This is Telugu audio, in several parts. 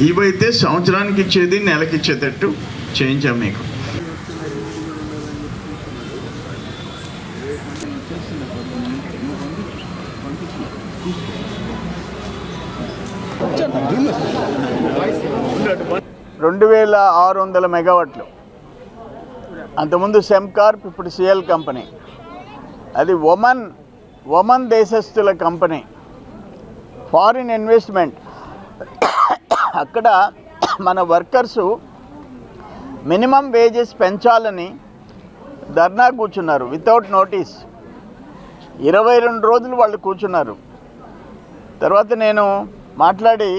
ఇవైతే సంవత్సరానికి ఇచ్చేది నెలకి ఇచ్చేటట్టు చేయించాం మీకు. రెండు 2600 మెగావాట్లు. అంతకుముందు సెమ్కార్ప్, ఇప్పుడు సిఎల్ కంపెనీ. అది ఒమన్ దేశస్తుల కంపెనీ. Foreign investment. అక్కడ మన వర్కర్సు మినిమం వేజెస్ పెంచాలని ధర్నా కూర్చున్నారు వితౌట్ నోటీస్. 22 రోజులు వాళ్ళు కూర్చున్నారు. తర్వాత నేను మాట్లాడి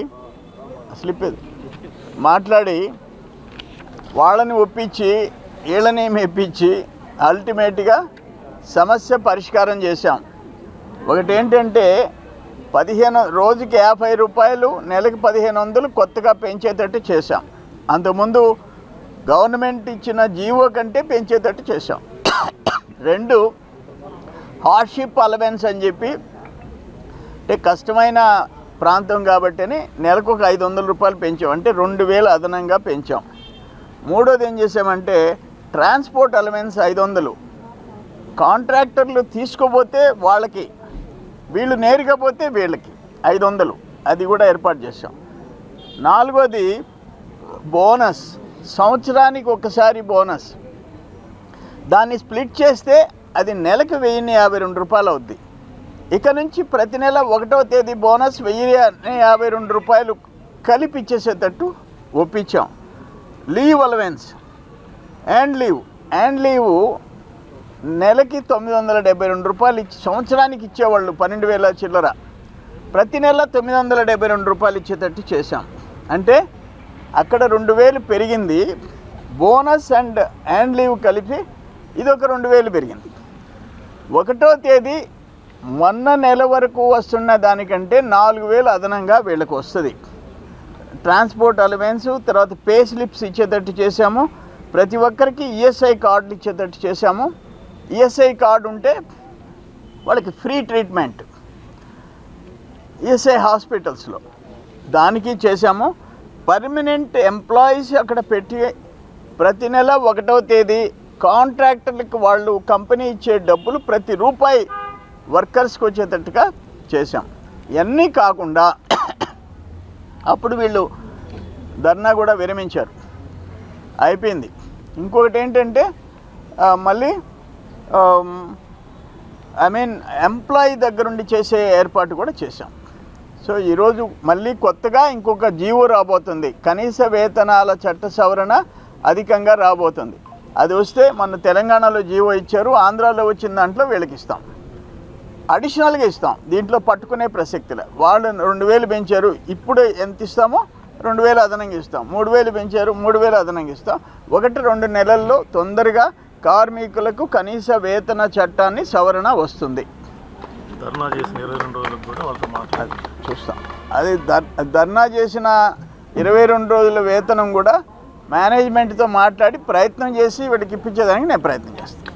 వాళ్ళని ఒప్పించి వీళ్ళని మెప్పించి అల్టిమేట్గా సమస్య పరిష్కారం చేశాం. ఒకటి ఏంటంటే 15 రోజుకి 50 రూపాయలు, నెలకి 1500 కొత్తగా పెంచేటట్టు చేశాం. అంతకుముందు గవర్నమెంట్ ఇచ్చిన జీవో కంటే పెంచేటట్టు చేశాం. 2 హార్డ్షిప్ అలవెన్స్ అని చెప్పి, అంటే కష్టమైన ప్రాంతం కాబట్టి నెలకు ఒక 500 రూపాయలు పెంచాం, అంటే 2000 అదనంగా పెంచాం. 3వది ఏం చేసామంటే ట్రాన్స్పోర్ట్ అలవెన్స్ 500. కాంట్రాక్టర్లు తీసుకోపోతే వాళ్ళకి, వీళ్ళు నేరుగా పోతే వీళ్ళకి 500, అది కూడా ఏర్పాటు చేసాం. 4వది బోనస్, సంవత్సరానికి ఒకసారి బోనస్. దాన్ని స్ప్లిట్ చేస్తే అది నెలకు 1052 రూపాయలు అవుద్ది. ఇక నుంచి ప్రతి నెల 1వ తేదీ బోనస్ 1052 రూపాయలు కలిపి ఇచ్చేసేటట్టు ఒప్పించాం. లీవ్ అలవెన్స్ అండ్ లీవ్ నెలకి 972 రూపాయలు ఇచ్చి సంవత్సరానికి ఇచ్చేవాళ్ళు 12,000 చిల్లర. ప్రతి నెల 972 రూపాయలు ఇచ్చేటట్టు చేశాం. అంటే అక్కడ 2000 పెరిగింది. బోనస్ అండ్ లీవ్ కలిపి ఇదొక 2000 పెరిగింది. 1వ తేదీ మొన్న నెల వరకు వస్తున్న దానికంటే 4000 అదనంగా వీళ్ళకు వస్తుంది. ట్రాన్స్పోర్ట్ అలవెన్స్, తర్వాత పే స్లిప్స్ ఇచ్చేటట్టు చేశాము. ప్రతి ఒక్కరికి ఈఎస్ఐ కార్డులు ఇచ్చేటట్టు చేశాము. ఈఎస్ఐ కార్డు ఉంటే వాళ్ళకి ఫ్రీ ట్రీట్మెంట్ ఈఎస్ఐ హాస్పిటల్స్లో, దానికి చేశాము. పర్మనెంట్ ఎంప్లాయీస్ అక్కడ పెట్టి ప్రతి నెల 1వ తేదీ కాంట్రాక్టర్లకు వాళ్ళు కంపెనీ ఇచ్చే డబ్బులు ప్రతి రూపాయి వర్కర్స్కి వచ్చేటట్టుగా చేశాం. ఇవన్నీ కాకుండా అప్పుడు వీళ్ళు ధర్నా కూడా విరమించారు, అయిపోయింది. ఇంకొకటి ఏంటంటే మళ్ళీ ఎంప్లాయీ దగ్గరుండి చేసే ఏర్పాటు కూడా చేశాం. సో ఈరోజు మళ్ళీ కొత్తగా ఇంకొక జీవో రాబోతుంది, కనీస వేతనాల చట్ట సవరణ అధికంగా రాబోతుంది. అది వస్తే మన తెలంగాణలో జీవో ఇచ్చారు, ఆంధ్రాలో వచ్చిన దాంట్లో వీళ్ళకి ఇస్తాం, అడిషనల్గా ఇస్తాం. దీంట్లో పట్టుకునే ప్రసక్తిలే. వాళ్ళు 2000 పెంచారు, ఇప్పుడు ఎంత ఇస్తామో 2000 అదనంగా ఇస్తాం. 3000 పెంచారు, 3000 అదనంగా ఇస్తాం. 1-2 నెలల్లో తొందరగా కార్మికులకు కనీస వేతన చట్టాన్ని సవరణ వస్తుంది. ధర్నా చేసిన 22 రోజులకు కూడా వాళ్ళతో మాట్లాడి చూస్తాం. అది ధర్నా చేసిన 22 రోజుల వేతనం కూడా మేనేజ్మెంట్తో మాట్లాడి ప్రయత్నం చేసి వీటికి ఇప్పించేదానికి నేను ప్రయత్నం చేస్తాను.